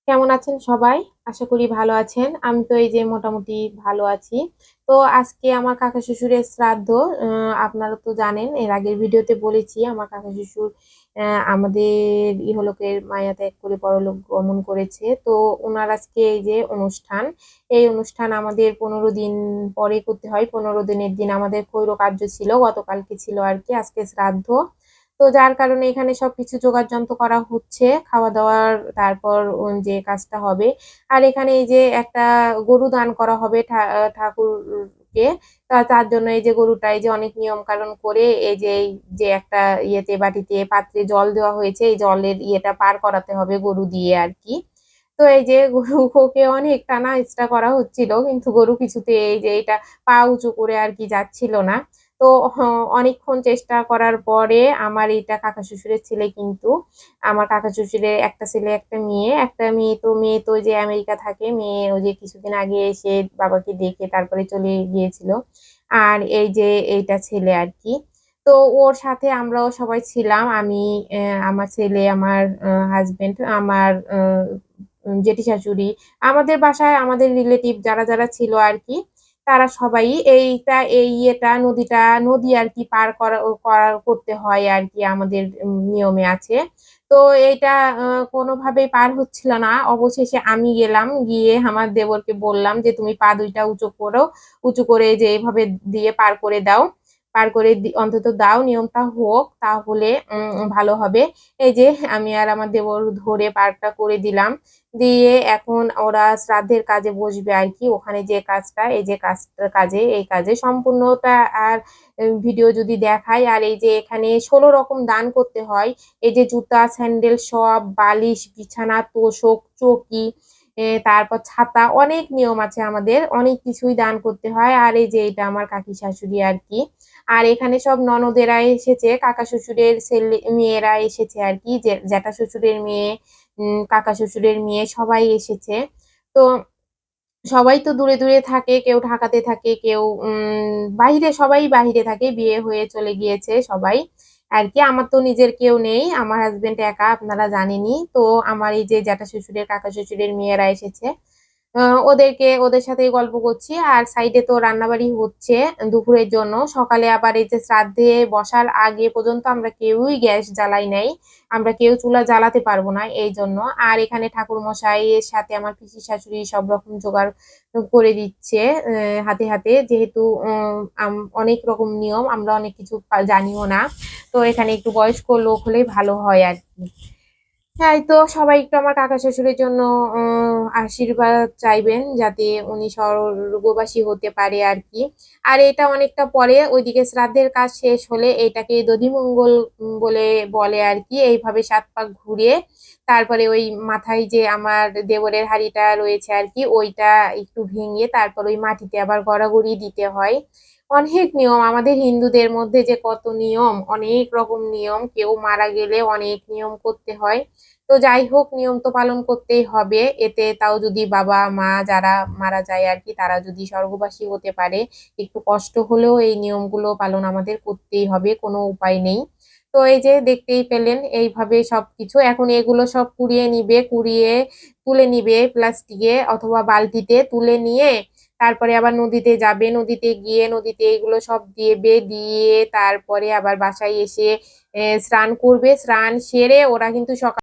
কেমন আছেন সবাই? আশা করি ভালো আছেন। আমি তো এই যে মোটামুটি ভালো আছি। তো আজকে আমার কাকা শ্বশুরের শ্রাদ্ধ। আ আপনারা তো জানেন এর আগের ভিডিওতে বলেছি আমার কাকা শ্বশুর আমাদের ইহলোকের মায়া ত্যাগ করে পরলোক গমন করেছে। তো উনার আজকে এই যে অনুষ্ঠান। এই অনুষ্ঠান আমাদের ১৫ দিন পরে করতে হয়। ১৫ দিনের দিন আমাদের খৈরকার্য ছিল। গতকালকে ছিল আরকি। আজকে শ্রাদ্ধ। তো যার কারণে এখানে সবকিছু জোগাড়যন্ত্র করা হচ্ছে। খাওয়া-দাওয়ার তারপর যে কাজটা হবে। আর এখানে এই যে একটা গরু দান করা হবে ঠাকুরকে। তার জন্য এই যে গরুটা এই যে অনেক নিয়ম-কানুন করে এই যে একটা বাটিতে পাত্রে জল দেওয়া হয়েছে। এই জলের পার করাতে হবে গরু দিয়ে আরকি। তো এই যে গরুকে অনেক টানা-হেঁচড়া করা হচ্ছিল। কিন্তু গরু কিছুতে এই যে এটা পা উঁচু করে আরকি যাচ্ছিল না। তো অনেকক্ষণ চেষ্টা করার পরে আমার এটা কাকা শ্বশুরের ছেলে কিন্তু আমার কাকা শ্বশুরের একটা ছেলে, একটা মেয়ে। একটা মেয়ে তো ওই যে আমেরিকা থাকে। মেয়ে ওই যে কিছুদিন আগে এসে বাবাকে দেখে তারপরে চলে গিয়েছিল। আর এই যে এইটা ছেলে আরকি। তো ওর সাথে আমরাও সবাই ছিলাম। আমি, আমার ছেলে, আমার হাসব্যান্ড, আমার জেঠি শাশুড়ি, আমাদের বাসায় আমাদের রিলেটিভ যারা ছিল আরকি, তারা সবাই এইটা এই ইয়েটা নদী আরকি পার করতে হয় আরকি আমাদের নিয়মে আছে। তো এইটা কোনোভাবেই পার হচ্ছিল না। অবশেষে আমি গেলাম। গিয়ে আমার দেবরকে বললাম যে, "তুমি পা ২ টা উঁচু করো। উঁচু করে যে এভাবে দিয়ে পার করে দাও। পার করে অন্তত দাও, নিয়মটা হোক তাহলে ভালো হবে।" এই যে আমি আর আমার দেবর ধরে পারটা করে দিলাম। দিয়ে এখন ওরা শ্রাদ্ধের কাজে বসবে আরকি। ওখানে যে কাজটা, এই যে এই কাজে সম্পূর্ণটা আর ভিডিও যদি দেখাই আর এই যে এখানে ১৬ রকম দান করতে হয়। এই যে জুতা, স্যান্ডেল সব, বালিশ, বিছানা, তোশক, চৌকি, তারপর ছাতা, অনেক নিয়ম আছে আমাদের। অনেক কিছুই দান করতে হয়। আর এই যে এটা আমার কাকি শাশুড়ি আরকি। আর এখানে সব ননদেরা এসেছে, কাকা শ্বশুরের মেয়েরা এসেছে আরকি। জ্যাঠা শ্বশুরের মেয়ে, কাকা শ্বশুরের মেয়ে সবাই এসেছে। তো সবাই তো দূরে থাকে, কেউ ঢাকাতে থাকে, কেউ বাহিরে সবাই বাহিরে থাকে। বিয়ে হয়ে চলে গিয়েছে সবাই আরকি। আমার তো নিজের কেউ নেই। আমার হাসব্যান্ড একা আপনারা জানেনই। তো আমার এই যে জ্যাঠা শ্বশুরের, কাকা শ্বশুরের মেয়েরা এসেছে। আ ওদের সাথেই গল্প করছি। আর সাইডে তো রান্নাবাড়ি হচ্ছে দুপুরের জন্য। সকালে আবার এই যে শ্রাদ্ধে বসার আগে পর্যন্ত আমরা কেউই গ্যাস জ্বালাই নাই। আমরা কেউ চুলা জ্বালাতে পারব না এইজন্য। আর এখানে ঠাকুরমশাইয়ের সাথে আমার পিসির শাশুড়ি সব রকম জোগাড় করে দিচ্ছে হাতে। যেহেতু অনেক রকম নিয়ম আমরা অনেক কিছু জানিও না। তো এখানে একটু বয়স্ক লোক হলেই ভালো হয় আরকি। তাই তো সবাই একটু আমার কাকা শ্বশুরের জন্য আশীর্বাদ চাইবেন যাতে উনি স্বর্গবাসী হতে পারে আরকি। আর এটা অনেকটা পরে ওইদিকে শ্রাদ্ধের কাজ শেষ হলে এটাকে দধিমঙ্গল বলে বলে আরকি। এইভাবে ৭ পাক ঘুরিয়ে তারপরে ওই মাথায় যে আমার দেবরের হাঁড়িটা রয়েছে আরকি ওইটা একটু ভেঙে তারপর ওই মাটিতে আবার গড়াগড়ি দিতে হয়। অনেক নিয়ম আমাদের হিন্দুদের মধ্যে যে কত নিয়ম, অনেক রকম নিয়ম। কেউ মারা গেলে অনেক নিয়ম করতে হয়। তো যাই হোক নিয়ম তো পালন করতেই হবে। এতে তাও যদি বাবা-মা যারা মারা যায় আরকি তারা যদি স্বর্গবাসী হতে পারে, একটু কষ্ট হলেও এই নিয়মগুলো পালন আমাদের করতেই হবে, কোনো উপায় নেই। তো এই যে দেখতেই পেলেন এইভাবে সবকিছু। এখন এগুলো সব কুড়িয়ে তুলে নিবে প্লাস্টিকে অথবা বালতিতে তুলে নিয়ে তারপরে আবার নদীতে যাবে। নদীতে গিয়ে নদীতে এগুলো সব দেবে, দিয়ে তারপরে আবার বাসায় এসে স্নান করবে। স্নান সেরে ওরা কিন্তু